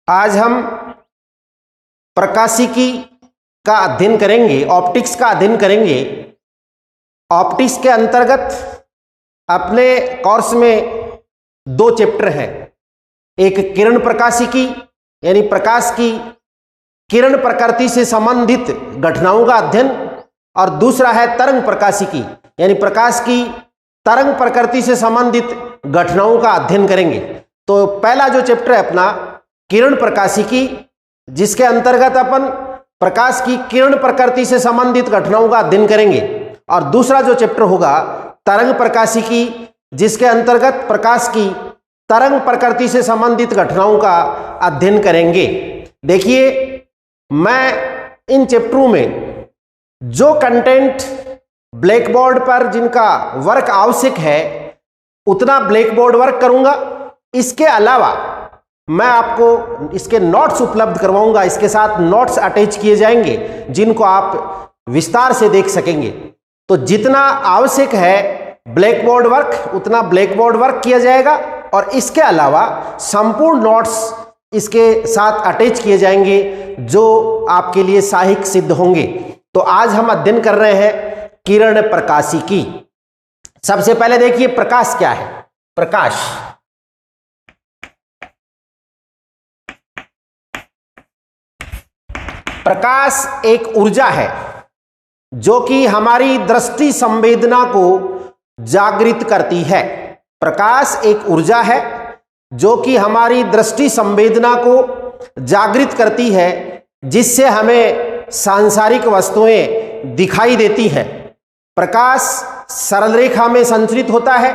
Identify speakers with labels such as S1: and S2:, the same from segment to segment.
S1: आज हम प्रकाशिकी का अध्ययन करेंगे, ऑप्टिक्स का अध्ययन करेंगे। ऑप्टिक्स के अंतर्गत अपने कोर्स में दो चैप्टर हैं। एक किरण प्रकाशिकी यानी प्रकाश की किरण प्रकृति से संबंधित घटनाओं का अध्ययन, और दूसरा है तरंग प्रकाशिकी यानी प्रकाश की तरंग प्रकृति से संबंधित घटनाओं का अध्ययन करेंगे। तो पहला जो चैप्टर है अपना किरण प्रकाशिकी, जिसके अंतर्गत अपन प्रकाश की किरण प्रकृति से संबंधित घटनाओं का अध्ययन करेंगे, और दूसरा जो चैप्टर होगा तरंग प्रकाशिकी, जिसके अंतर्गत प्रकाश की तरंग प्रकृति से संबंधित घटनाओं का अध्ययन करेंगे। देखिए, मैं इन चैप्टरों में जो कंटेंट ब्लैक बोर्ड पर जिनका वर्क आवश्यक है उतना ब्लैक बोर्ड वर्क करूंगा। इसके अलावा मैं आपको इसके नोट्स उपलब्ध करवाऊंगा। इसके साथ नोट्स अटैच किए जाएंगे जिनको आप विस्तार से देख सकेंगे। तो जितना आवश्यक है ब्लैक बोर्ड वर्क उतना ब्लैक बोर्ड वर्क किया जाएगा, और इसके अलावा संपूर्ण नोट्स इसके साथ अटैच किए जाएंगे जो आपके लिए सहायक सिद्ध होंगे। तो आज हम अध्ययन कर रहे हैं किरण प्रकाशिकी। सबसे पहले देखिए प्रकाश क्या है। प्रकाश प्रकाश एक ऊर्जा है जो कि हमारी दृष्टि संवेदना को जागृत करती है। प्रकाश एक ऊर्जा है जो कि हमारी दृष्टि संवेदना को जागृत करती है, जिससे हमें सांसारिक वस्तुएं दिखाई देती हैं। प्रकाश सरल रेखा में संचरित होता है।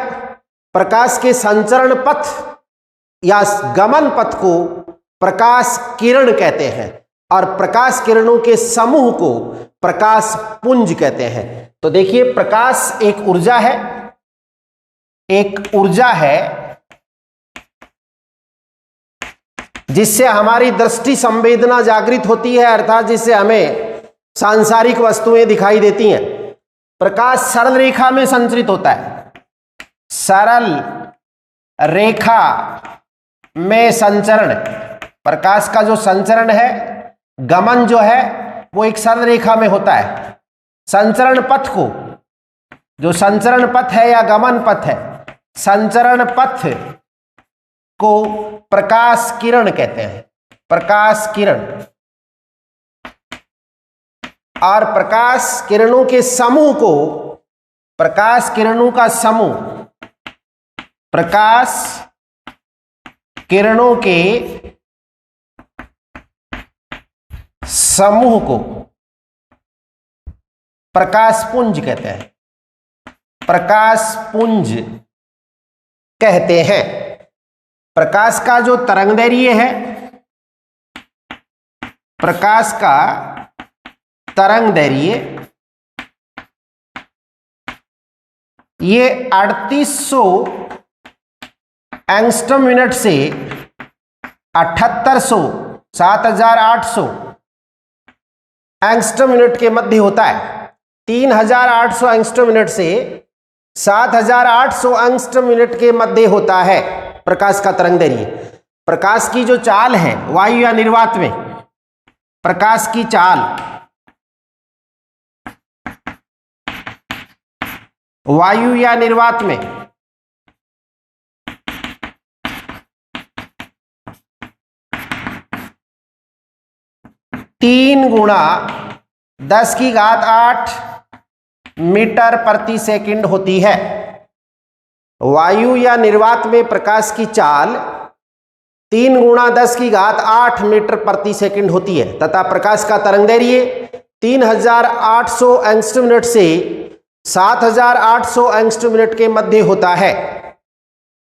S1: प्रकाश के संचरण पथ या गमन पथ को प्रकाश किरण कहते हैं, और प्रकाश किरणों के समूह को प्रकाश पुंज कहते हैं। तो देखिए, प्रकाश एक ऊर्जा है, एक ऊर्जा है जिससे हमारी दृष्टि संवेदना जागृत होती है, अर्थात जिससे हमें सांसारिक वस्तुएं दिखाई देती हैं। प्रकाश सरल रेखा में संचरित होता है। सरल रेखा में संचरण, प्रकाश का जो संचरण है, गमन जो है वो एक सरल रेखा में होता है। संचरण पथ को, जो संचरण पथ है या गमन पथ है, संचरण पथ को प्रकाश किरण कहते हैं। प्रकाश किरण, और प्रकाश किरणों के समूह को, प्रकाश किरणों का समूह, प्रकाश किरणों के समूह को प्रकाश पुंज कहते हैं। प्रकाश पुंज कहते हैं। प्रकाश का जो तरंगदैर्घ्य है, प्रकाश का तरंगदैर्घ्य ये 3800 एंगस्ट्रॉम मिनट से 7800 7800 एंगस्ट्रॉम मिनट के मध्य होता है। 3800 एंगस्ट्रॉम मिनट से 7800 एंगस्ट्रॉम मिनट के मध्य होता है प्रकाश का तरंगदैर्घ्य। प्रकाश की जो चाल है वायु या निर्वात में, प्रकाश की चाल वायु या निर्वात में तीन गुणा 10⁸ मीटर प्रति सेकंड होती है। वायु या निर्वात में प्रकाश की चाल 3 गुणा 10⁸ मीटर प्रति सेकंड होती है, तथा प्रकाश का तरंगदैर्घ्य 3800 एंगस्ट्रॉम मिनट से 7800 एंगस्ट्रॉम मिनट के मध्य होता है।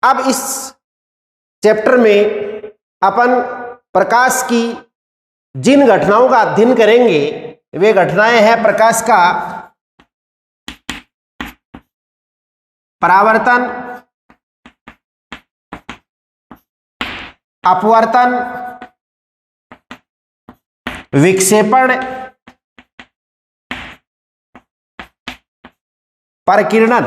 S1: अब इस चैप्टर में अपन प्रकाश की जिन घटनाओं का अध्ययन करेंगे वे घटनाएं हैं प्रकाश का परावर्तन, अपवर्तन, विक्षेपण, परिकिरणन।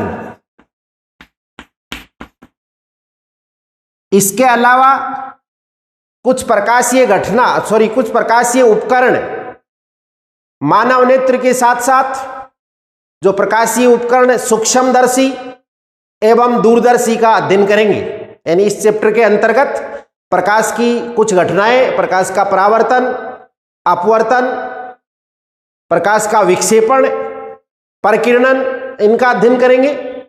S1: इसके अलावा कुछ प्रकाशीय उपकरण मानव नेत्र के साथ साथ जो प्रकाशीय उपकरण सूक्ष्मदर्शी एवं दूरदर्शी का अध्ययन करेंगे। यानी इस चैप्टर के अंतर्गत प्रकाश की कुछ घटनाएं, प्रकाश का परावर्तन, अपवर्तन, प्रकाश का विक्षेपण, परिकिरणन, इनका अध्ययन करेंगे।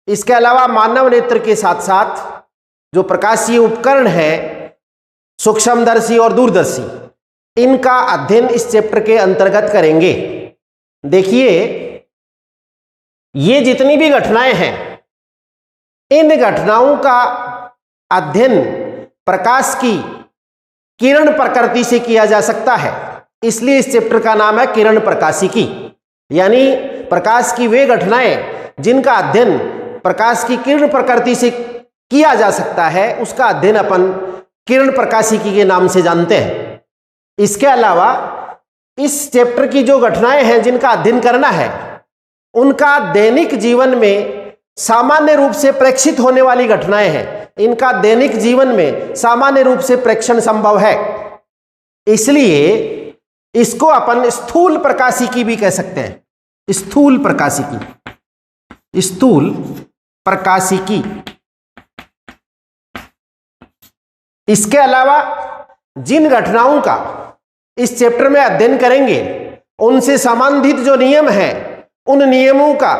S1: इसके अलावा मानव नेत्र के साथ साथ जो प्रकाशीय उपकरण है सूक्ष्मदर्शी और दूरदर्शी, इनका अध्ययन इस चैप्टर के अंतर्गत करेंगे। देखिए, ये जितनी भी घटनाएं हैं, इन घटनाओं का अध्ययन प्रकाश की किरण प्रकृति से किया जा सकता है। इसलिए इस चैप्टर का नाम है किरण प्रकाशिकी। यानी प्रकाश की वे घटनाएं जिनका अध्ययन प्रकाश की किरण प्रकृति से किया जा सकता है, उसका अध्ययन अपन किरण प्रकाशिकी के नाम से जानते हैं। इसके अलावा इस चैप्टर की जो घटनाएं हैं जिनका अध्ययन करना है, उनका दैनिक जीवन में सामान्य रूप से प्रेक्षित होने वाली घटनाएं हैं। इनका दैनिक जीवन में सामान्य रूप से प्रेक्षण संभव है। इसलिए इसको अपन स्थूल प्रकाशिकी भी कह सकते हैं। स्थूल प्रकाशिकी। इसके अलावा जिन घटनाओं का इस चैप्टर में अध्ययन करेंगे, उनसे संबंधित जो नियम हैं, उन नियमों का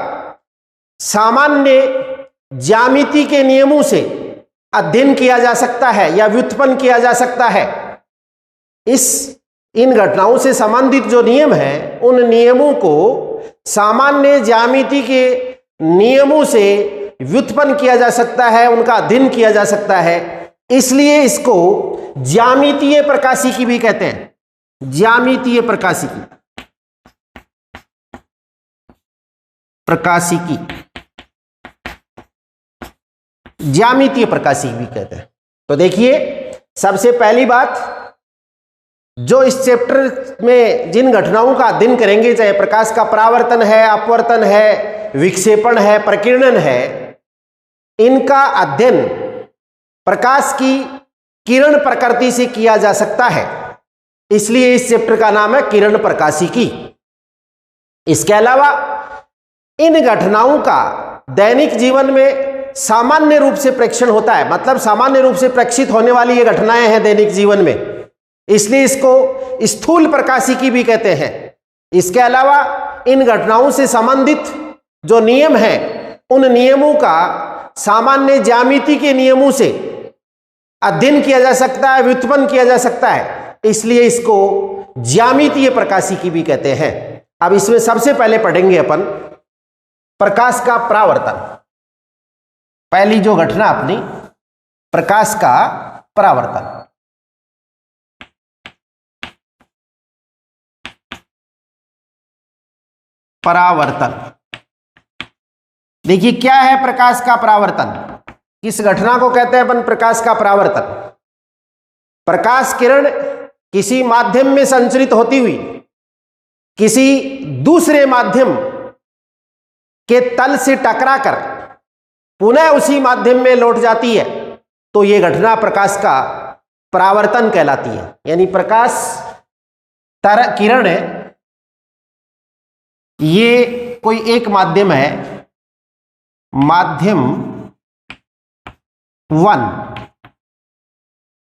S1: सामान्य ज्यामिति के नियमों से अध्ययन किया जा सकता है या व्युत्पन्न किया जा सकता है। इन घटनाओं से संबंधित जो नियम हैं, उन नियमों को सामान्य ज्यामिति के नियमों से व्युत्पन्न किया जा सकता है, उनका अध्ययन किया जा सकता है। इसलिए इसको ज्यामितीय प्रकाशिकी भी कहते हैं। ज्यामितीय प्रकाशिकी भी कहते हैं। तो देखिए, सबसे पहली बात, जो इस चैप्टर में जिन घटनाओं का अध्ययन करेंगे, चाहे प्रकाश का परावर्तन है, अपवर्तन है, विक्षेपण है, प्रकीर्णन है, इनका अध्ययन प्रकाश की किरण प्रकृति से किया जा सकता है। इसलिए इस चैप्टर का नाम है किरण प्रकाशिकी। इसके अलावा इन घटनाओं का दैनिक जीवन में सामान्य रूप से प्रेक्षण होता है, मतलब सामान्य रूप से प्रेक्षित होने वाली ये घटनाएं हैं दैनिक जीवन में, इसलिए इसको स्थूल प्रकाशिकी भी कहते हैं। इसके अलावा इन घटनाओं से संबंधित जो नियम हैं, उन नियमों का सामान्य ज्यामिति के नियमों से अध्ययन किया जा सकता है, व्युत्पन्न किया जा सकता है। इसलिए इसको ज्यामितीय प्रकाशिकी भी कहते हैं। अब इसमें सबसे पहले पढ़ेंगे अपन प्रकाश का परावर्तन। पहली जो घटना अपनी, प्रकाश का परावर्तन। देखिए, क्या है प्रकाश का परावर्तन? किस घटना को कहते हैं अपन प्रकाश का परावर्तन? प्रकाश किरण किसी माध्यम में संचरित होती हुई किसी दूसरे माध्यम के तल से टकराकर पुनः उसी माध्यम में लौट जाती है, तो यह घटना प्रकाश का परावर्तन कहलाती है। यानी प्रकाश किरण है, ये कोई एक माध्यम है, माध्यम 1,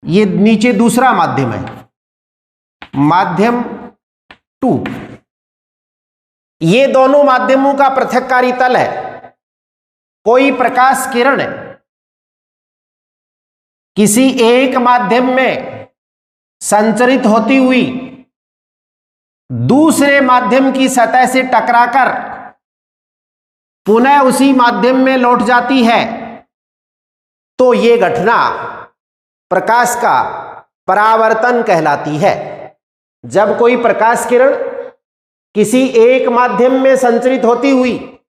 S1: ये नीचे दूसरा माध्यम है, माध्यम 2। ये दोनों माध्यमों का पृथक्कारी तल है। कोई प्रकाश किरण किसी एक माध्यम में संचरित होती हुई दूसरे माध्यम की सतह से टकराकर पुनः उसी माध्यम में लौट जाती है, तो यह घटना प्रकाश का परावर्तन कहलाती है। जब कोई प्रकाश किरण किसी एक माध्यम में संचरित होती हुई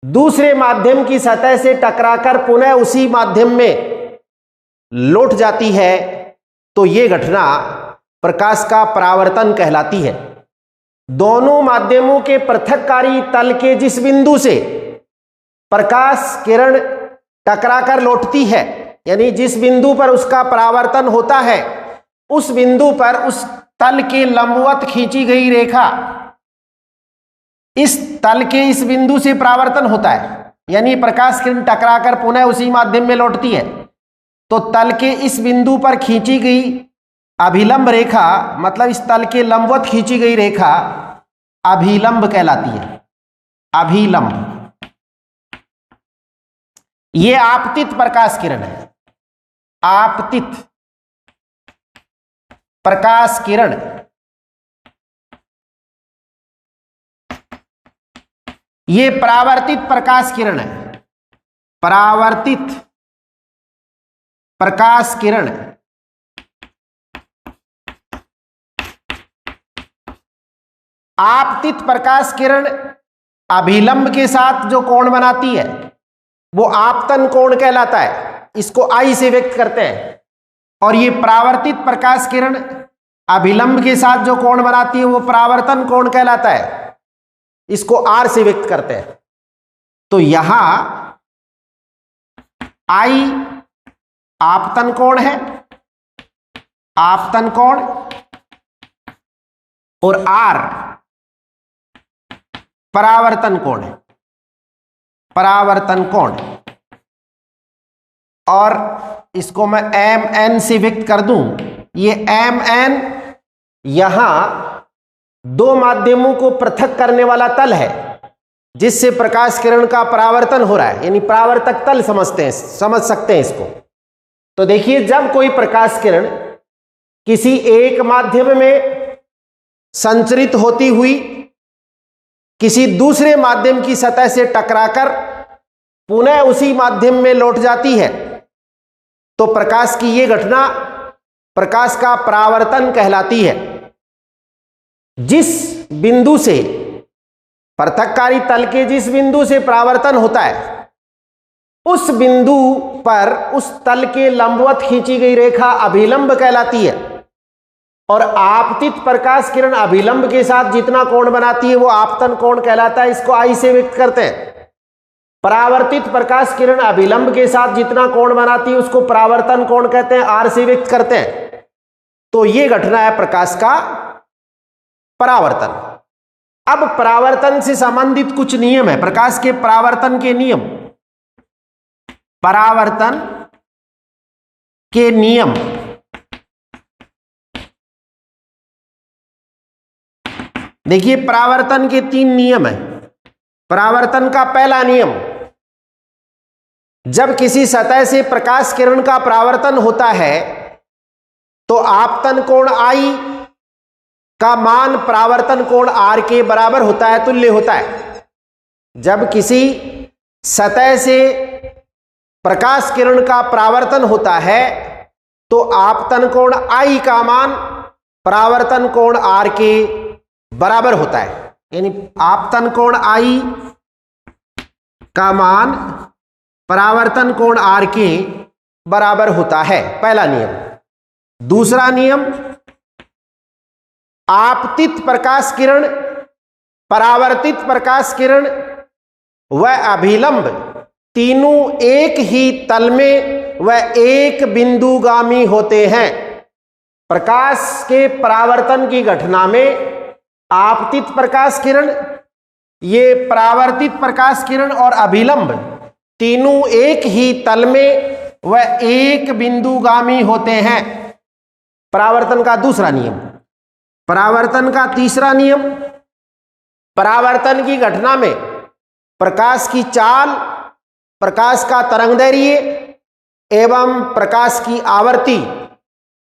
S1: दूसरे माध्यम की सतह से टकराकर पुनः उसी माध्यम में लौट जाती है, तो यह घटना प्रकाश का परावर्तन कहलाती है। दोनों माध्यमों के पृथक्कारी तल के जिस बिंदु से प्रकाश किरण टकराकर लौटती है, यानी जिस बिंदु पर उसका परावर्तन होता है, उस बिंदु पर उस तल के लंबवत खींची गई रेखा इस तल के इस बिंदु से परावर्तन होता है, यानी प्रकाश किरण टकराकर पुनः उसी माध्यम में लौटती है। तो तल के इस बिंदु पर खींची गई अभिलंब रेखा, मतलब इस तल के लंबवत खींची गई रेखा अभिलंब कहलाती है। अभिलंब, ये आपतित प्रकाश किरण है। आपतित प्रकाश किरण ये परावर्तित प्रकाश किरण है। परावर्तित प्रकाश किरण आपतित प्रकाश किरण अभिलंब के साथ जो कोण बनाती है वो आपतन कोण कहलाता है, इसको आई से व्यक्त करते हैं। और ये परावर्तित प्रकाश किरण अभिलंब के साथ जो कोण बनाती है वो परावर्तन कोण कहलाता है, इसको आर से व्यक्त करते हैं। तो यहां आई आपतन कोण है, आपतन कोण, और आर परावर्तन कोण है, परावर्तन कोण। और इसको मैं एम एन से व्यक्त कर दूं। ये एम एन यहां दो माध्यमों को पृथक करने वाला तल है जिससे प्रकाश किरण का परावर्तन हो रहा है, यानी परावर्तक तल समझ सकते हैं इसको। तो देखिए, जब कोई प्रकाश किरण किसी एक माध्यम में संचरित होती हुई किसी दूसरे माध्यम की सतह से टकराकर पुनः उसी माध्यम में लौट जाती है तो प्रकाश की यह घटना प्रकाश का परावर्तन कहलाती है। जिस बिंदु से पृथककारी तल के जिस बिंदु से परावर्तन होता है उस बिंदु पर उस तल के लंबवत खींची गई रेखा अभिलंब कहलाती है। और आपतित प्रकाश किरण अभिलंब के साथ जितना कोण बनाती है वो आपतन कोण कहलाता है, इसको आई से व्यक्त करते हैं। परावर्तित प्रकाश किरण अभिलंब के साथ जितना कोण बनाती है उसको परावर्तन कोण कहते हैं, आर से व्यक्त करते हैं। तो ये घटना है प्रकाश का परावर्तन। अब परावर्तन से संबंधित कुछ नियम है, प्रकाश के परावर्तन के नियम। परावर्तन के नियम, देखिए परावर्तन के 3 नियम है। परावर्तन का पहला नियम, जब किसी सतह से प्रकाश किरण का परावर्तन होता है तो आपतन कोण आई का मान परावर्तन कोण आर के बराबर होता है, तुल्य होता है। जब किसी सतह से प्रकाश किरण का परावर्तन होता है तो आपतन कोण आई का मान परावर्तन कोण आर के बराबर होता है, यानी आपतन कोण आई का मान परावर्तन कोण आर के बराबर होता है, पहला नियम। दूसरा नियम, आपतित प्रकाश किरण, परावर्तित प्रकाश किरण व अभिलंब तीनों एक ही तल में व एक बिंदुगामी होते हैं। प्रकाश के परावर्तन की घटना में आपतित प्रकाश किरण, ये परावर्तित प्रकाश किरण और अभिलंब तीनों एक ही तल में व एक बिंदुगामी होते हैं। परावर्तन का दूसरा नियम। परावर्तन का तीसरा नियम, परावर्तन की घटना में प्रकाश की चाल, प्रकाश का तरंगदैर्घ्य एवं प्रकाश की आवर्ती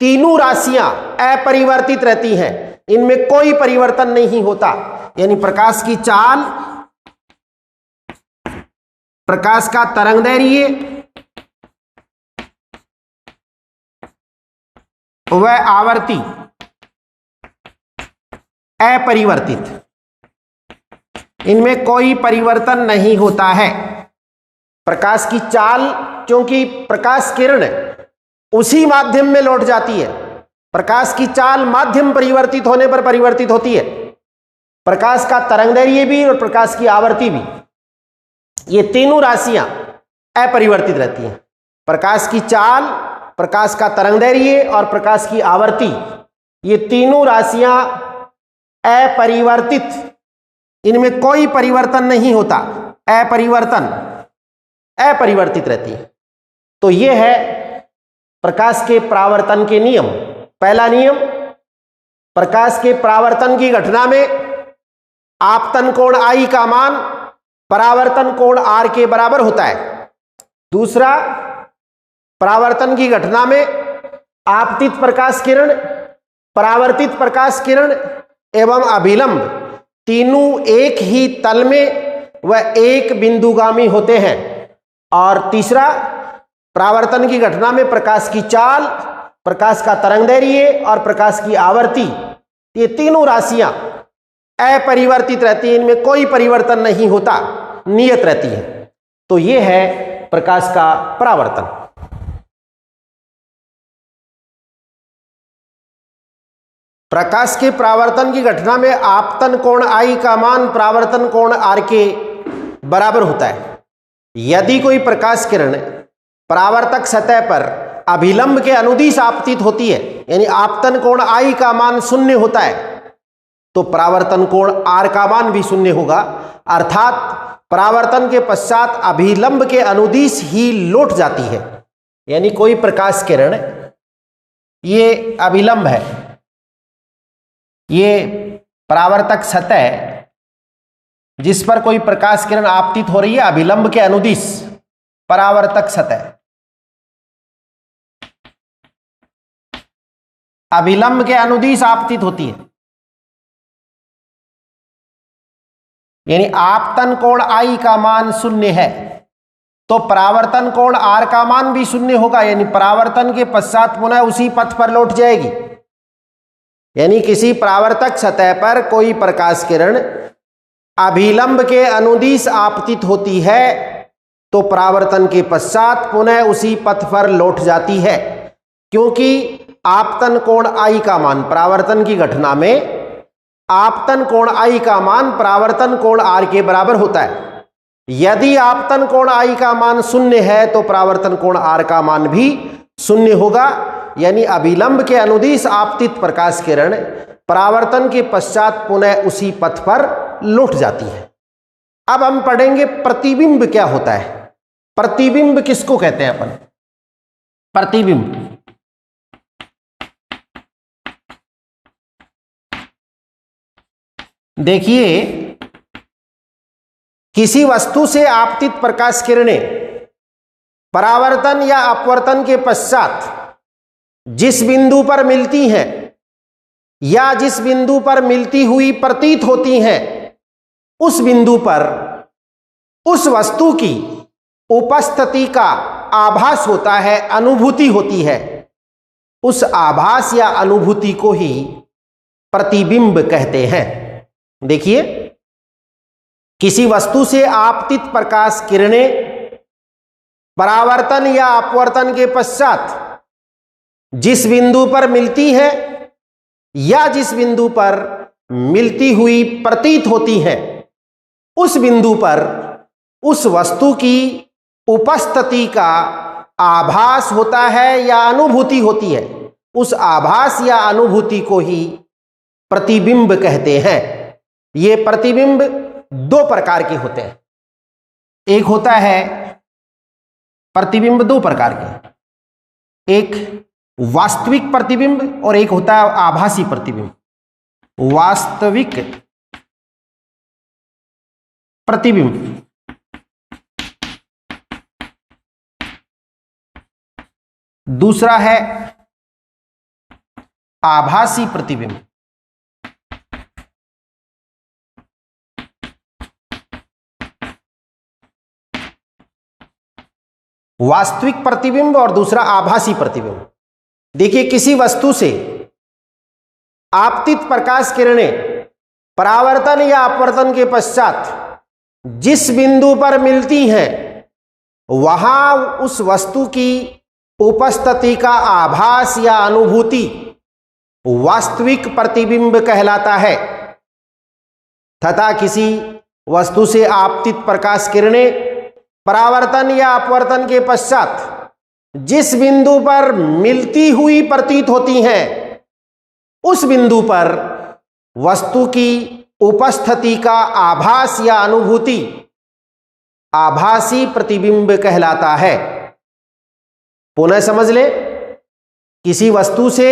S1: तीनों राशियां अपरिवर्तित रहती हैं, इनमें कोई परिवर्तन नहीं होता। यानी प्रकाश की चाल, प्रकाश का तरंगदैर्घ्य व आवर्ती अपरिवर्तित, इनमें कोई परिवर्तन नहीं होता है। प्रकाश की चाल, क्योंकि प्रकाश किरण उसी माध्यम में लौट जाती है, प्रकाश की चाल माध्यम परिवर्तित होने पर परिवर्तित होती है। प्रकाश का तरंगदैर्घ्य भी और प्रकाश की आवर्ती भी, ये तीनों राशियां अपरिवर्तित रहती हैं। प्रकाश की चाल, प्रकाश का तरंगदैर्घ्य और प्रकाश की आवर्ती, ये तीनों राशियां अपरिवर्तित, इनमें कोई परिवर्तन नहीं होता, अपरिवर्तित रहती है। तो ये है प्रकाश के परावर्तन के नियम। पहला नियम, प्रकाश के परावर्तन की घटना में आपतन कोण I का मान परावर्तन कोण R के बराबर होता है। दूसरा, परावर्तन की घटना में आपतित प्रकाश किरण, परावर्तित प्रकाश किरण एवं अभिलंब तीनों एक ही तल में व एक बिंदुगामी होते हैं। और तीसरा, परावर्तन की घटना में प्रकाश की चाल, प्रकाश का तरंगदैर्घ्य और प्रकाश की आवर्ती, ये तीनों राशियां अपरिवर्तित रहती हैं, इनमें कोई परिवर्तन नहीं होता, नियत रहती है। तो ये है प्रकाश का परावर्तन। प्रकाश के परावर्तन की घटना में आपतन कोण I का मान परावर्तन कोण R के बराबर होता है। यदि कोई प्रकाश किरण परावर्तक सतह पर अभिलंब के अनुदिश आपतित होती है, यानी आपतन कोण I का मान 0 होता है, तो परावर्तन कोण R का मान भी 0 होगा। अर्थात परावर्तन के पश्चात अभिलंब के अनुदिश ही लौट जाती है। यानी कोई प्रकाश किरण, ये अभिलंब है, ये परावर्तक सतह जिस पर कोई प्रकाश किरण आपतित हो रही है, अभिलंब के अनुदिश, परावर्तक सतह, अभिलंब के अनुदिश आपतित होती है। यानी आपतन कोण I का मान 0 है, तो परावर्तन कोण R का मान भी 0 होगा, यानी परावर्तन के पश्चात पुनः उसी पथ पर लौट जाएगी। यानी किसी परावर्तक सतह पर कोई प्रकाश किरण अभिलंब के अनुदिश आपतित होती है, तो परावर्तन के पश्चात पुनः उसी पथ पर लौट जाती है, क्योंकि आपतन कोण I का मान, परावर्तन की घटना में आपतन कोण I का मान परावर्तन कोण R के बराबर होता है। यदि आपतन कोण I का मान 0 है, तो परावर्तन कोण R का मान भी 0 होगा। यानी अभिलंब के अनुदिश आपतित प्रकाश किरण परावर्तन के पश्चात पुनः उसी पथ पर लौट जाती है। अब हम पढ़ेंगे प्रतिबिंब क्या होता है। प्रतिबिंब किसको कहते हैं अपन? प्रतिबिंब, देखिए, किसी वस्तु से आपतित प्रकाश किरणें परावर्तन या अपवर्तन के पश्चात जिस बिंदु पर मिलती हैं या जिस बिंदु पर मिलती हुई प्रतीत होती हैं, उस बिंदु पर उस वस्तु की उपस्थिति का आभास होता है, अनुभूति होती है। उस आभास या अनुभूति को ही प्रतिबिंब कहते हैं। देखिए, किसी वस्तु से आपतित प्रकाश किरणें परावर्तन या अपवर्तन के पश्चात जिस बिंदु पर मिलती है या जिस बिंदु पर मिलती हुई प्रतीत होती है, उस बिंदु पर उस वस्तु की उपस्थिति का आभास होता है या अनुभूति होती है। उस आभास या अनुभूति को ही प्रतिबिंब कहते हैं। ये प्रतिबिंब 2 प्रकार के होते हैं। एक होता है प्रतिबिंब 2 प्रकार के, एक वास्तविक प्रतिबिंब और एक होता है आभासी प्रतिबिंब। वास्तविक प्रतिबिंब, दूसरा है आभासी प्रतिबिंब। वास्तविक प्रतिबिंब और दूसरा आभासी प्रतिबिंब। देखिए, किसी वस्तु से आपतित प्रकाश किरणें परावर्तन या अपवर्तन के पश्चात जिस बिंदु पर मिलती हैं, वहां उस वस्तु की उपस्थिति का आभास या अनुभूति वास्तविक प्रतिबिंब कहलाता है। तथा किसी वस्तु से आपतित प्रकाश किरणें परावर्तन या अपवर्तन के पश्चात जिस बिंदु पर मिलती हुई प्रतीत होती हैं उस बिंदु पर वस्तु की उपस्थिति का आभास या अनुभूति आभासी प्रतिबिंब कहलाता है। पुनः समझ ले, किसी वस्तु से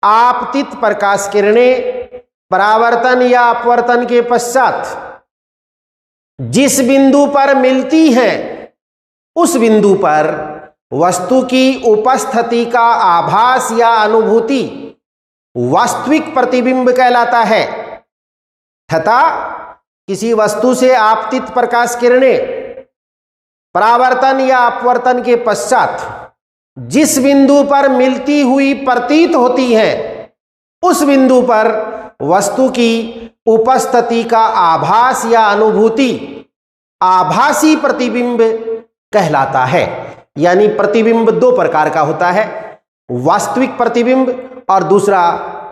S1: आपतित प्रकाश किरणें परावर्तन या अपवर्तन के पश्चात जिस बिंदु पर मिलती हैं उस बिंदु पर वस्तु की उपस्थिति का आभास या अनुभूति वास्तविक प्रतिबिंब कहलाता है तथा किसी वस्तु से आपतित प्रकाश किरणें परावर्तन या अपवर्तन के पश्चात जिस बिंदु पर मिलती हुई प्रतीत होती हैं उस बिंदु पर वस्तु की उपस्थिति का आभास या अनुभूति आभासी प्रतिबिंब कहलाता है। यानी प्रतिबिंब दो प्रकार का होता है, वास्तविक प्रतिबिंब और दूसरा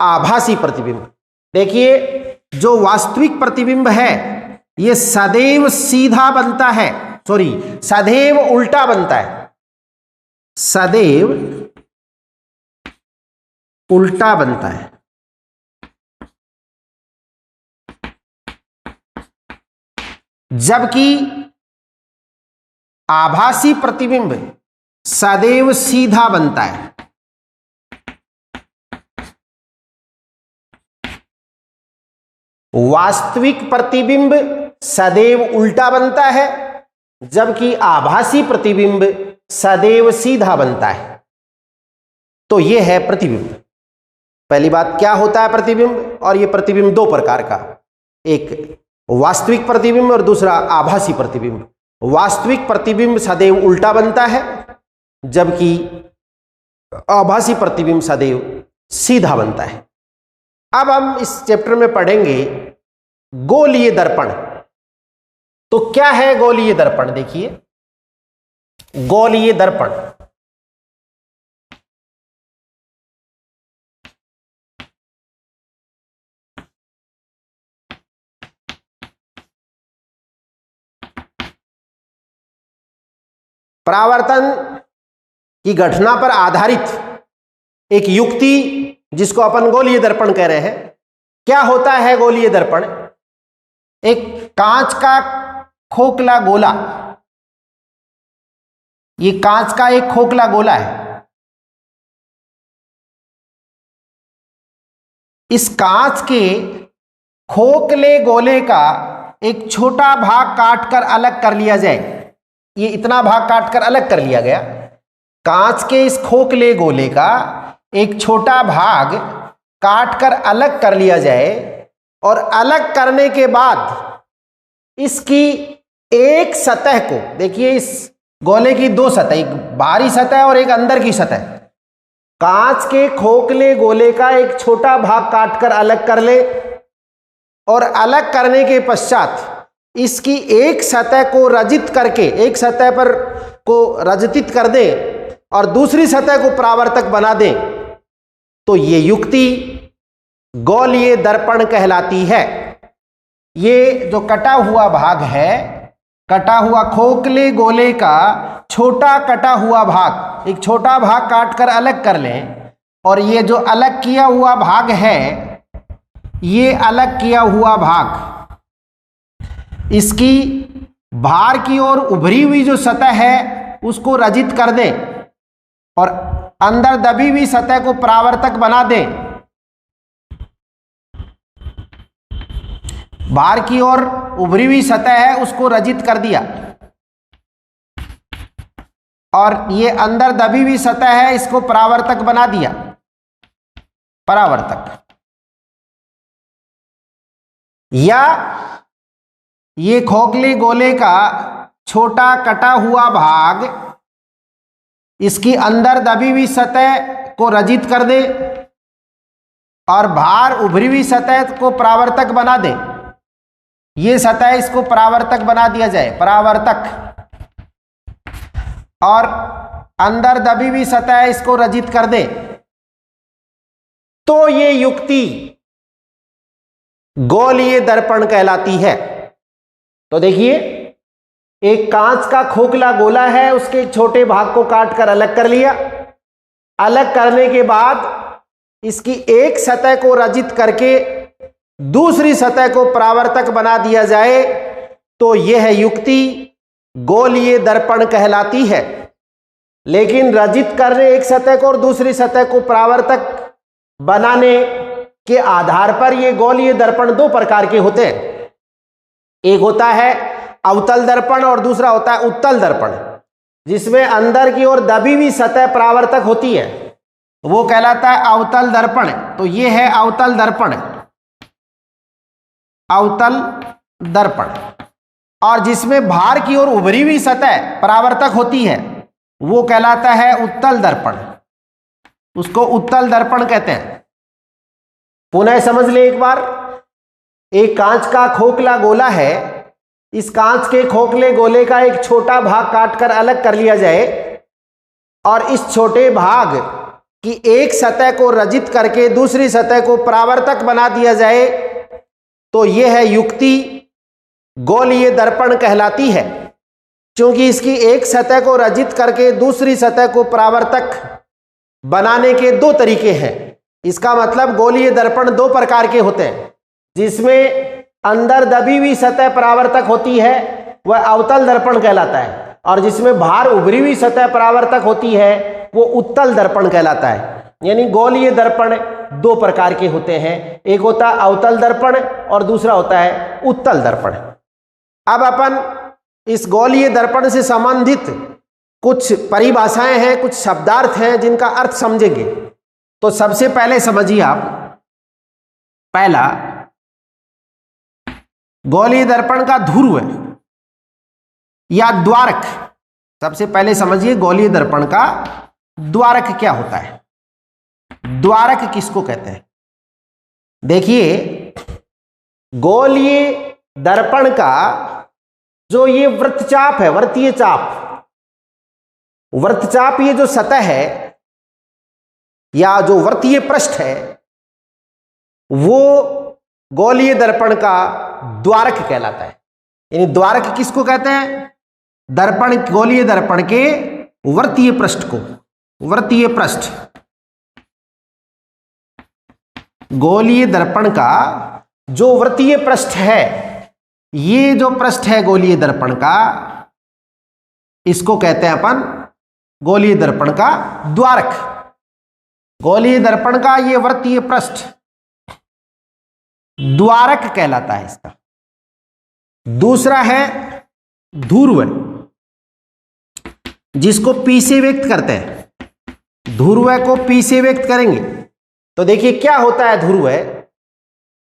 S1: आभासी प्रतिबिंब। देखिए, जो वास्तविक प्रतिबिंब है यह सदैव सीधा बनता है, सदैव उल्टा बनता है, सदैव उल्टा बनता है। जबकि आभासी प्रतिबिंब सदैव सीधा बनता है। वास्तविक प्रतिबिंब सदैव उल्टा बनता है, जबकि आभासी प्रतिबिंब सदैव सीधा बनता है। तो यह है प्रतिबिंब। पहली बात, क्या होता है प्रतिबिंब? और यह प्रतिबिंब दो प्रकार का, एक वास्तविक प्रतिबिंब और दूसरा आभासी प्रतिबिंब। वास्तविक प्रतिबिंब सदैव उल्टा बनता है, जबकि आभासी प्रतिबिंब सदैव सीधा बनता है। अब हम इस चैप्टर में पढ़ेंगे गोलीय दर्पण। तो क्या है गोलीय दर्पण? देखिए, गोलीय दर्पण परावर्तन की घटना पर आधारित एक युक्ति जिसको अपन गोलीय दर्पण कह रहे हैं। क्या होता है गोलीय दर्पण? एक कांच का खोखला गोला, ये कांच का एक खोखला गोला है। इस कांच के खोखले गोले का एक छोटा भाग काटकर अलग कर लिया जाए। ये इतना भाग काटकर अलग कर लिया गया। कांच के इस खोखले गोले का एक छोटा भाग काटकर अलग कर लिया जाए और अलग करने के बाद इसकी एक सतह को, देखिए इस गोले की दो सतह, एक बाहरी सतह और एक अंदर की सतह। कांच के खोखले गोले का एक छोटा भाग काटकर अलग कर ले और अलग करने के पश्चात इसकी एक सतह को रजित करके, एक सतह पर को रजतित कर दे और दूसरी सतह को परावर्तक बना दे, तो ये युक्ति गोलीय दर्पण कहलाती है। ये जो कटा हुआ भाग है, कटा हुआ खोखले गोले का छोटा कटा हुआ भाग, एक छोटा भाग काटकर अलग कर लें और ये जो अलग किया हुआ भाग है, ये अलग किया हुआ भाग इसकी बाहर की ओर उभरी हुई जो सतह है उसको रजित कर दें और अंदर दबी हुई सतह को परावर्तक बना दें। बाहर की ओर उभरी हुई सतह है उसको रजित कर दिया और ये अंदर दबी हुई सतह है इसको परावर्तक बना दिया। परावर्तक या ये खोखले गोले का छोटा कटा हुआ भाग इसकी अंदर दबी हुई सतह को रजित कर दे और बाहर उभरी हुई सतह को परावर्तक बना दे। ये सतह इसको परावर्तक बना दिया जाए, परावर्तक, और अंदर दबी हुई सतह इसको रजित कर दे। तो ये युक्ति गोलीय दर्पण कहलाती है। तो देखिए, एक कांच का खोखला गोला है, उसके एक छोटे भाग को काट कर अलग कर लिया। अलग करने के बाद इसकी एक सतह को रजित करके दूसरी सतह को परावर्तक बना दिया जाए तो यह युक्ति गोलीय दर्पण कहलाती है। लेकिन रजित करने एक सतह को और दूसरी सतह को परावर्तक बनाने के आधार पर ये गोलीय दर्पण दो प्रकार के होते हैं। एक होता है अवतल दर्पण और दूसरा होता है उत्तल दर्पण, जिसमें अंदर की ओर दबी हुई सतह परावर्तक होती है, वो कहलाता है अवतल दर्पण। तो ये है अवतल दर्पण, अवतल दर्पण। और जिसमें बाहर की ओर उभरी हुई सतह परावर्तक होती है वो कहलाता है उत्तल दर्पण, उसको उत्तल दर्पण कहते हैं। पुनः समझ ले एक बार, एक कांच का खोखला गोला है, इस कांच के खोखले गोले का एक छोटा भाग काटकर अलग कर लिया जाए और इस छोटे भाग की एक सतह को रजित करके दूसरी सतह को परावर्तक बना दिया जाए तो यह है युक्ति गोलीय दर्पण कहलाती है। क्योंकि इसकी एक सतह को रजित करके दूसरी सतह को परावर्तक बनाने के दो तरीके हैं। इसका मतलब गोलीय दर्पण दो प्रकार के होते हैं, जिसमें अंदर दबी हुई सतह परावर्तक होती है वह अवतल दर्पण कहलाता है, और जिसमें बाहर उभरी हुई सतह परावर्तक होती है वो उत्तल दर्पण कहलाता है। यानी गोलीय दर्पण दो प्रकार के होते हैं, एक होता है अवतल दर्पण और दूसरा होता है उत्तल दर्पण। अब अपन इस गोलीय दर्पण से संबंधित कुछ परिभाषाएं हैं, कुछ शब्दार्थ हैं जिनका अर्थ समझेंगे। तो सबसे पहले समझिए आप, पहला गोलीय दर्पण का ध्रुव या द्वारक। सबसे पहले समझिए गोलीय दर्पण का द्वारक क्या होता है, द्वारक किसको कहते हैं। देखिए, गोलीय दर्पण का जो ये वृत्तचाप है, वर्तीय चाप, वृत्तचाप ये जो सतह है या जो वर्तीय पृष्ठ है वो गोलीय दर्पण का द्वारक कहलाता है। यानी द्वारक किसको कहते हैं, दर्पण, गोलीय दर्पण के वर्तीय पृष्ठ को, वर्तीय पृष्ठ, गोलीय दर्पण का जो वर्तीय पृष्ठ है, ये जो पृष्ठ है गोलीय दर्पण का, इसको कहते हैं अपन गोलीय दर्पण का द्वारक। गोलीय दर्पण का ये वर्तीय पृष्ठ द्वारक कहलाता है इसका। दूसरा है ध्रुव, जिसको पी से व्यक्त करते हैं। ध्रुव को पी से व्यक्त करेंगे तो देखिए क्या होता है। ध्रुव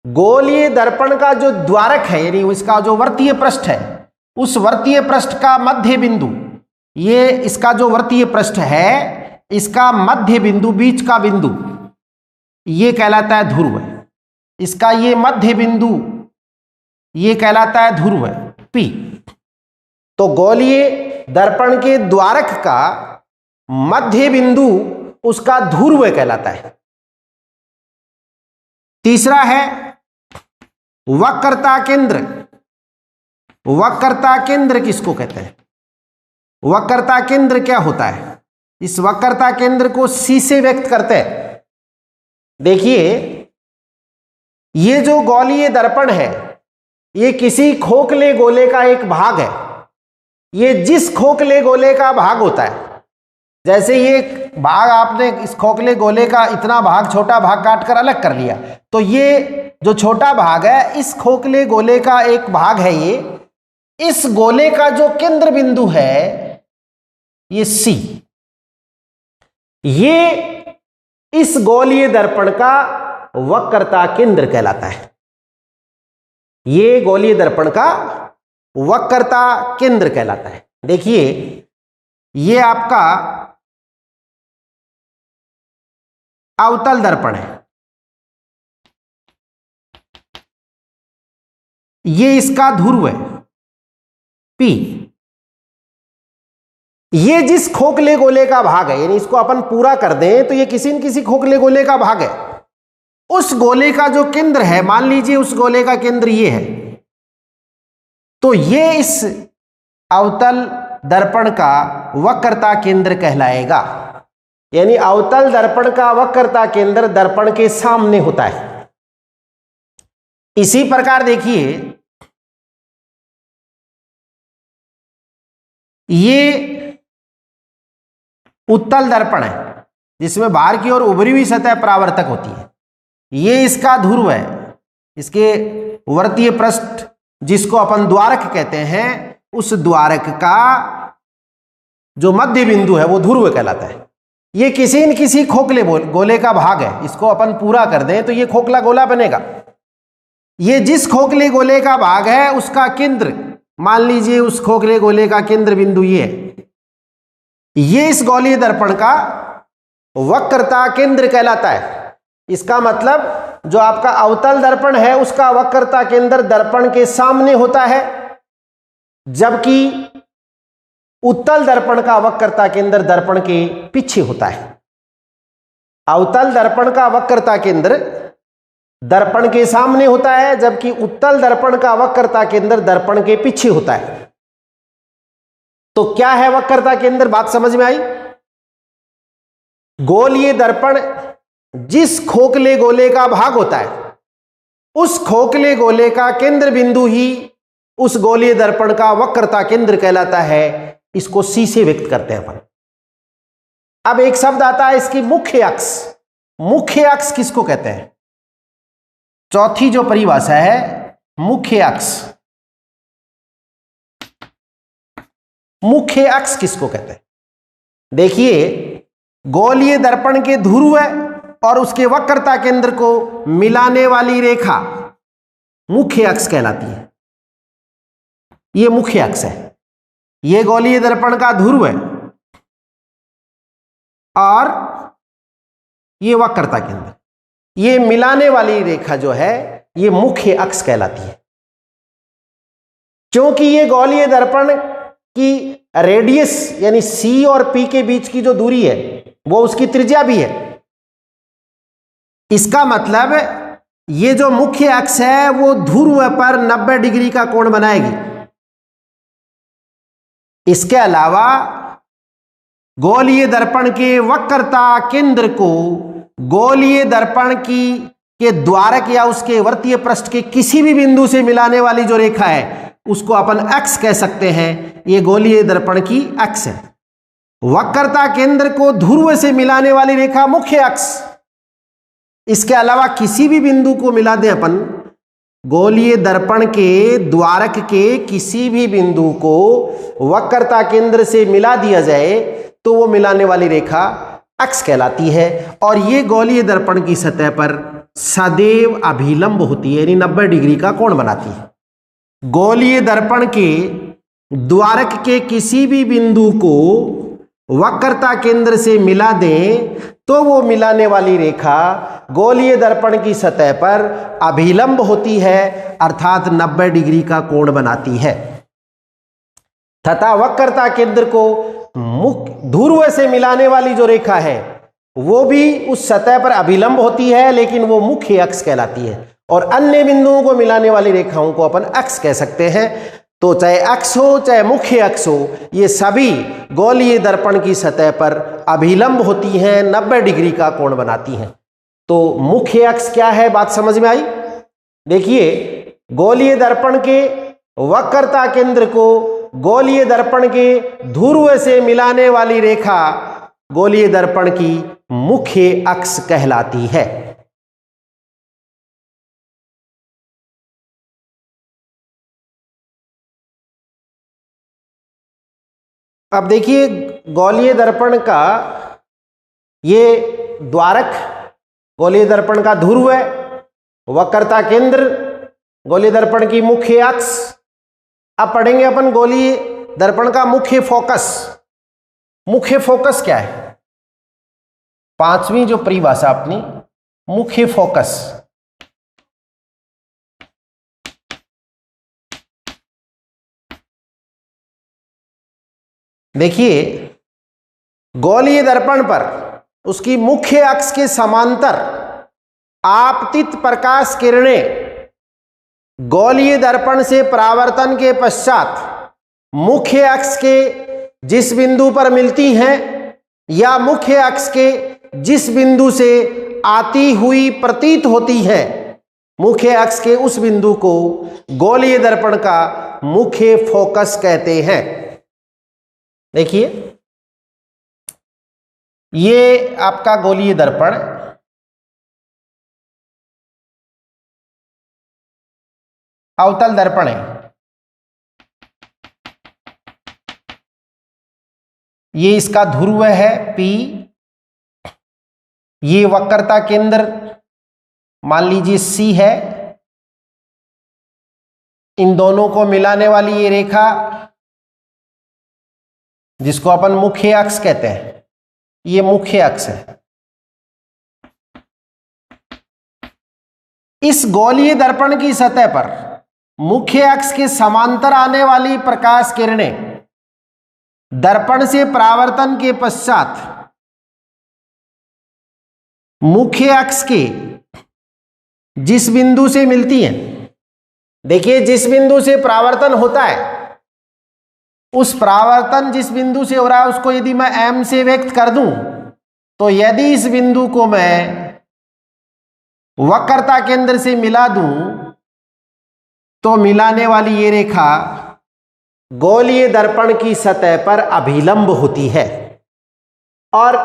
S1: गोलीय दर्पण का जो द्वारक है, यानी इसका जो वर्तीय पृष्ठ है, उस वर्तीय पृष्ठ का मध्य बिंदु, ये इसका जो वर्तीय पृष्ठ है, इसका मध्य बिंदु, बीच का बिंदु, ये कहलाता है ध्रुव। इसका ये मध्य बिंदु ये कहलाता है ध्रुव, पी। तो गोलीय दर्पण के द्वारक का मध्य बिंदु उसका ध्रुव कहलाता है। तीसरा है वक्रता केंद्र। वक्रता केंद्र किसको कहते हैं, वक्रता केंद्र क्या होता है, इस वक्रता केंद्र को सी से व्यक्त करते हैं। देखिए, ये जो गोलीय दर्पण है ये किसी खोखले गोले का एक भाग है। ये जिस खोखले गोले का भाग होता है, जैसे ये भाग आपने इस खोखले गोले का इतना भाग, छोटा भाग काट कर अलग कर लिया, तो ये जो छोटा भाग है इस खोखले गोले का एक भाग है। ये इस गोले का जो केंद्र बिंदु है ये सी, ये इस गोलीय दर्पण का वक्रता केंद्र कहलाता है। ये गोलीय दर्पण का वक्रता केंद्र कहलाता है। देखिए, ये आपका अवतल दर्पण है, ये इसका ध्रुव है पी। ये जिस खोखले गोले का भाग है, यानी इसको अपन पूरा कर दें तो ये किसी न किसी खोखले गोले का भाग है। उस गोले का जो केंद्र है, मान लीजिए उस गोले का केंद्र ये है, तो ये इस अवतल दर्पण का वक्रता केंद्र कहलाएगा। यानी अवतल दर्पण का वक्रता केंद्र दर्पण के सामने होता है। इसी प्रकार देखिए, ये उत्तल दर्पण है जिसमें बाहर की ओर उभरी हुई सतह परावर्तक होती है। ये इसका ध्रुव है, इसके वर्तीय पृष्ठ जिसको अपन द्वारक कहते हैं, उस द्वारक का जो मध्य बिंदु है वो ध्रुव कहलाता है। ये किसी न किसी खोखले गोले का भाग है। इसको अपन पूरा कर दें तो ये खोखला गोला बनेगा। ये जिस खोखले गोले का भाग है उसका केंद्र, मान लीजिए उस खोखले गोले का केंद्र बिंदु ये है, ये इस गोलीय दर्पण का वक्रता केंद्र कहलाता है। इसका मतलब जो आपका अवतल दर्पण है उसका वक्रता केंद्र दर्पण के सामने होता है, जबकि उत्तल दर्पण का वक्रता केंद्र दर्पण के पीछे होता है। अवतल दर्पण का वक्रता केंद्र दर्पण के सामने होता है, जबकि उत्तल दर्पण का वक्रता केंद्र दर्पण के पीछे होता है। तो क्या है वक्रता केंद्र, बात समझ में आई? गोलीय दर्पण जिस खोखले गोले का भाग होता है उस खोखले गोले का केंद्र बिंदु ही उस गोलीय दर्पण का वक्रता केंद्र कहलाता है। इसको सी से व्यक्त करते हैं अपन। अब एक शब्द आता है इसकी मुख्य अक्ष। मुख्य अक्ष किसको कहते हैं? चौथी जो परिभाषा है मुख्य अक्ष। मुख्य अक्ष किसको कहते हैं? देखिए, गोलीय दर्पण के ध्रुव और उसके वक्रता केंद्र को मिलाने वाली रेखा मुख्य अक्ष कहलाती है। यह मुख्य अक्ष है। यह गोलीय दर्पण का ध्रुव है और यह वक्रता केंद्र, ये मिलाने वाली रेखा जो है ये मुख्य अक्ष कहलाती है। क्योंकि ये गोलीय दर्पण की रेडियस यानी सी और पी के बीच की जो दूरी है वो उसकी त्रिज्या भी है। इसका मतलब ये जो मुख्य अक्ष है वो ध्रुव पर 90 डिग्री का कोण बनाएगी। इसके अलावा गोलीय दर्पण के वक्रता केंद्र को गोलीय दर्पण के द्वारक या उसके वर्तीय पृष्ठ के किसी भी बिंदु से मिलाने वाली जो रेखा है उसको अपन अक्ष कह सकते हैं। ये गोलीय दर्पण की अक्ष है। वक्रता केंद्र को ध्रुव से मिलाने वाली रेखा मुख्य अक्ष। इसके अलावा किसी भी बिंदु को मिला दें अपन, गोलीय दर्पण के द्वारक के किसी भी बिंदु को वक्रता केंद्र से मिला दिया जाए तो वो मिलाने वाली रेखा अक्ष कहलाती है। और ये गोलीय दर्पण की सतह पर सदैव अभिलंब होती है, यानी 90 डिग्री का कोण बनाती है। गोलीय दर्पण के द्वारक के किसी भी बिंदु को वक्रता केंद्र से मिला दें तो वो मिलाने वाली रेखा गोलीय दर्पण की सतह पर अभिलंब होती है, अर्थात 90 डिग्री का कोण बनाती है। तथा वक्रता केंद्र को मुख्य ध्रुव से मिलाने वाली जो रेखा है वो भी उस सतह पर अभिलंब होती है, लेकिन वो मुख्य अक्ष कहलाती है। और अन्य बिंदुओं को मिलाने वाली रेखाओं को अपन अक्ष कह सकते हैं। तो चाहे अक्ष हो चाहे मुख्य अक्ष हो, ये सभी गोलीय दर्पण की सतह पर अभिलंब होती हैं, 90 डिग्री का कोण बनाती हैं। तो मुख्य अक्ष क्या है, बात समझ में आई? देखिए, गोलीय दर्पण के वक्रता केंद्र को गोलीय दर्पण के ध्रुव से मिलाने वाली रेखा गोलीय दर्पण की मुख्य अक्ष कहलाती है। अब देखिए, गोलीय दर्पण का ये द्वारक गोलीय दर्पण का ध्रुव है, वक्रता केंद्र गोलीय दर्पण की मुख्य अक्ष। अब पढ़ेंगे अपन गोलीय दर्पण का मुख्य फोकस। मुख्य फोकस क्या है? पांचवी जो परिभाषा अपनी, मुख्य फोकस। देखिए, गोलीय दर्पण पर उसकी मुख्य अक्ष के समांतर आपतित प्रकाश किरणें गोलीय दर्पण से परावर्तन के पश्चात मुख्य अक्ष के जिस बिंदु पर मिलती हैं या मुख्य अक्ष के जिस बिंदु से आती हुई प्रतीत होती है, मुख्य अक्ष के उस बिंदु को गोलीय दर्पण का मुख्य फोकस कहते हैं। देखिए, ये आपका गोलीय दर्पण, अवतल दर्पण है। ये इसका ध्रुव है P, ये वक्रता केंद्र मान लीजिए C है, इन दोनों को मिलाने वाली ये रेखा जिसको अपन मुख्य अक्ष कहते हैं, ये मुख्य अक्ष है। इस गोलीय दर्पण की सतह पर मुख्य अक्ष के समांतर आने वाली प्रकाश किरणें दर्पण से परावर्तन के पश्चात मुख्य अक्ष के जिस बिंदु से मिलती हैं, देखिए जिस बिंदु से परावर्तन होता है, उस परावर्तन जिस बिंदु से हो रहा है उसको यदि मैं M से व्यक्त कर दूं, तो यदि इस बिंदु को मैं वक्रता केंद्र से मिला दूं तो मिलाने वाली ये रेखा गोलीय दर्पण की सतह पर अभिलंब होती है और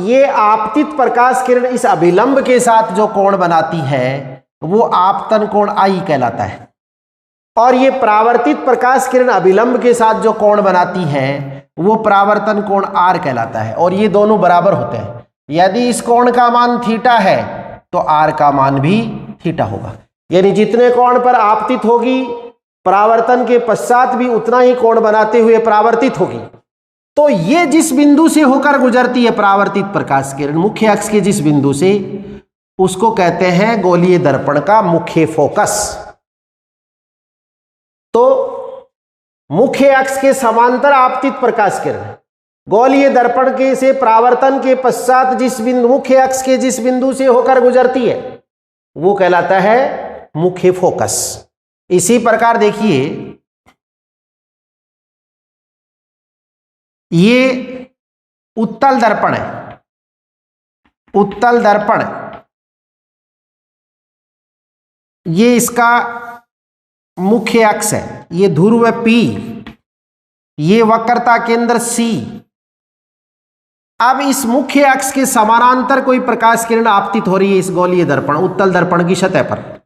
S1: ये आपतित प्रकाश किरण इस अभिलंब के साथ जो कोण बनाती है वो आपतन कोण I कहलाता है और ये परावर्तित प्रकाश किरण अभिलंब के साथ जो कोण बनाती है वो परावर्तन कोण R कहलाता है और ये दोनों बराबर होते हैं। यदि इस कोण का मान थीटा है तो R का मान भी थीटा होगा, यानी जितने कोण पर आपतित होगी परावर्तन के पश्चात भी उतना ही कोण बनाते हुए परावर्तित होगी। तो ये जिस बिंदु से होकर गुजरती है परावर्तित प्रकाश किरण मुख्य अक्ष के जिस बिंदु से, उसको कहते हैं गोलीय दर्पण का मुख्य फोकस। तो मुख्य अक्ष के समांतर आपतित प्रकाश किरण गोलीय दर्पण के से परावर्तन के पश्चात जिस बिंदु मुख्य अक्ष के जिस बिंदु से होकर गुजरती है वो कहलाता है मुख्य फोकस। इसी प्रकार देखिए, ये उत्तल दर्पण है, उत्तल दर्पण ये इसका मुख्य अक्ष है, ये ध्रुव P, ये वक्रता केंद्र C। अब इस मुख्य अक्ष के समानांतर कोई प्रकाश किरण आपतित हो रही है इस गोलीय दर्पण उत्तल दर्पण की सतह पर,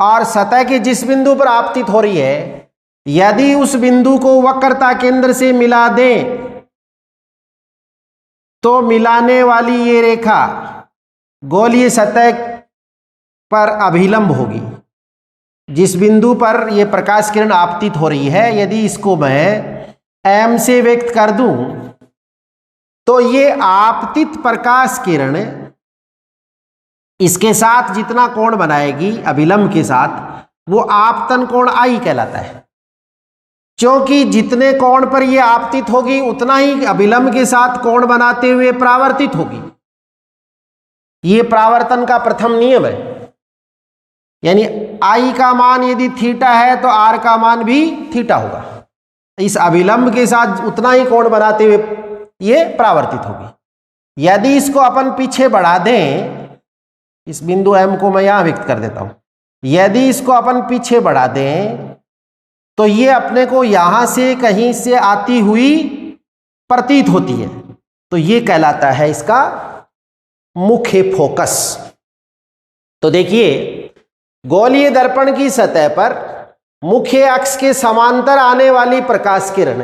S1: और सतह के जिस बिंदु पर आपतित हो रही है यदि उस बिंदु को वक्रता केंद्र से मिला दें तो मिलाने वाली ये रेखा गोलीय सतह पर अभिलंब होगी। जिस बिंदु पर यह प्रकाश किरण आपतित हो रही है यदि इसको मैं M से व्यक्त कर दूं तो ये आपतित प्रकाश किरण इसके साथ जितना कोण बनाएगी अभिलंब के साथ वो आपतन कोण I कहलाता है, क्योंकि जितने कोण पर ये आपतित होगी उतना ही अभिलंब के साथ कोण बनाते हुए परावर्तित होगी। ये परावर्तन का प्रथम नियम है, यानी I का मान यदि थीटा है तो R का मान भी थीटा होगा। इस अभिलंब के साथ उतना ही कोण बनाते हुए ये परावर्तित होगी। यदि इसको अपन पीछे बढ़ा दें, इस बिंदु M को मैं यहां व्यक्त कर देता हूं, यदि इसको अपन पीछे बढ़ा दें तो ये अपने को यहां से कहीं से आती हुई प्रतीत होती है, तो ये कहलाता है इसका मुख्य फोकस। तो देखिए, गोलीय दर्पण की सतह पर मुख्य अक्ष के समांतर आने वाली प्रकाश किरण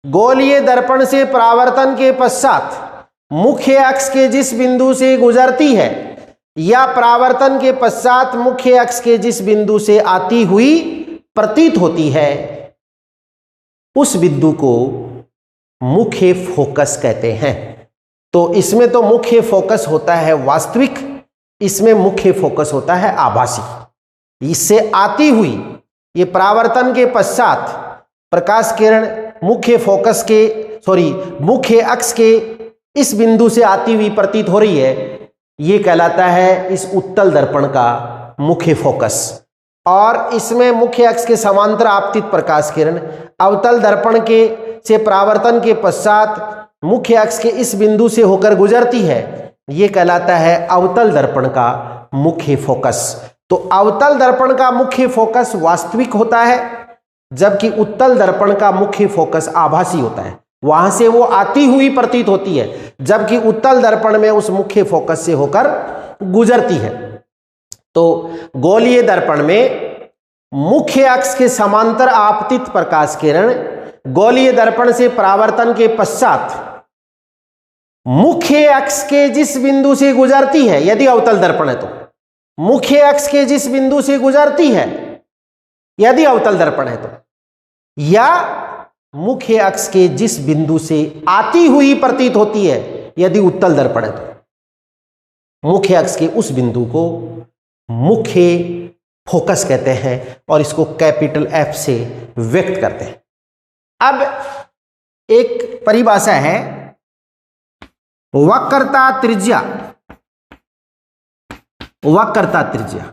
S1: गोलीय दर्पण से परावर्तन के पश्चात मुख्य अक्ष के जिस बिंदु से गुजरती है या परावर्तन के पश्चात मुख्य अक्ष के जिस बिंदु से आती हुई प्रतीत होती है उस बिंदु को मुख्य फोकस कहते हैं। तो इसमें तो मुख्य फोकस होता है वास्तविक, इसमें मुख्य फोकस होता है आभासी। इससे आती हुई ये परावर्तन के पश्चात प्रकाश किरण मुख्य फोकस के मुख्य अक्ष के इस बिंदु से आती हुई प्रतीत हो रही है, ये कहलाता है इस उत्तल दर्पण का मुख्य फोकस। और इसमें मुख्य अक्ष के समांतर आपतित प्रकाश किरण अवतल दर्पण के से परावर्तन के पश्चात मुख्य अक्ष के इस बिंदु से होकर गुजरती है, ये कहलाता है अवतल दर्पण का मुख्य फोकस। तो अवतल दर्पण का मुख्य फोकस वास्तविक होता है, जबकि उत्तल दर्पण का मुख्य फोकस आभासी होता है। वहां से वो आती हुई प्रतीत होती है, जबकि उत्तल दर्पण में उस मुख्य फोकस से होकर गुजरती है। तो गोलीय दर्पण में मुख्य अक्ष के समांतर आपतित प्रकाश किरण गोलीय दर्पण से परावर्तन के पश्चात मुख्य अक्ष के जिस बिंदु से गुजरती है, यदि अवतल दर्पण है तो मुख्य अक्ष के जिस बिंदु से गुजरती है यदि अवतल दर्पण है तो, या मुख्य अक्ष के जिस बिंदु से आती हुई प्रतीत होती है यदि उत्तल दर्पण है तो मुख्य अक्ष के उस बिंदु को मुख्य फोकस कहते हैं और इसको कैपिटल एफ से व्यक्त करते हैं। अब एक परिभाषा है वक्रता त्रिज्या। वक्रता त्रिज्या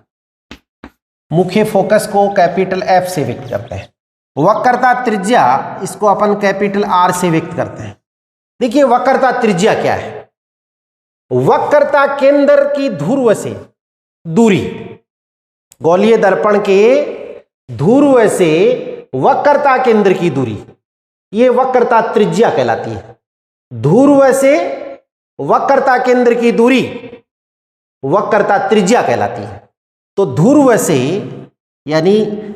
S1: मुख्य फोकस को कैपिटल एफ से व्यक्त करते हैं। वक्रता त्रिज्या इसको अपन कैपिटल आर से व्यक्त करते हैं। देखिए वक्रता त्रिज्या क्या है। वक्रता केंद्र की ध्रुव से दूरी, गोलीय दर्पण के ध्रुव से वक्रता केंद्र की दूरी, ये वक्रता त्रिज्या कहलाती है। ध्रुव से वक्रता केंद्र की दूरी वक्रता त्रिज्या कहलाती है। तो ध्रुव से यानी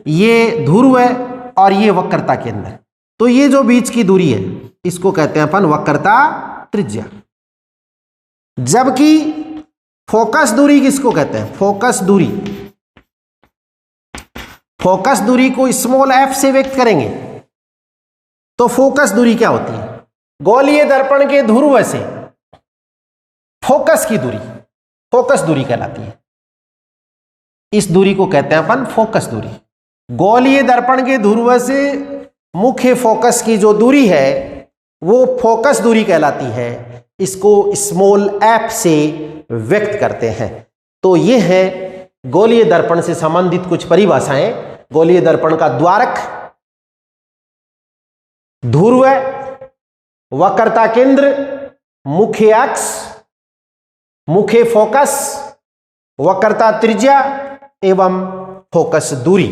S1: ये ध्रुव और ये वक्रता केंद्र, तो ये जो बीच की दूरी है इसको कहते हैं अपन वक्रता त्रिज्या। जबकि फोकस दूरी किसको कहते हैं? फोकस दूरी, फोकस दूरी को स्मॉल एफ से व्यक्त करेंगे। तो फोकस दूरी क्या होती है? गोलीय दर्पण के ध्रुव से फोकस की दूरी फोकस दूरी कहलाती है। इस दूरी को कहते हैं अपन फोकस दूरी। गोलीय दर्पण के ध्रुव से मुख्य फोकस की जो दूरी है वो फोकस दूरी कहलाती है। इसको स्मॉल एफ से व्यक्त करते हैं। तो ये है गोलीय दर्पण से संबंधित कुछ परिभाषाएं। गोलीय दर्पण का द्वारक, ध्रुव, वक्रता केंद्र, मुख्य अक्ष, मुख्य फोकस, वक्रता त्रिज्या एवं फोकस दूरी।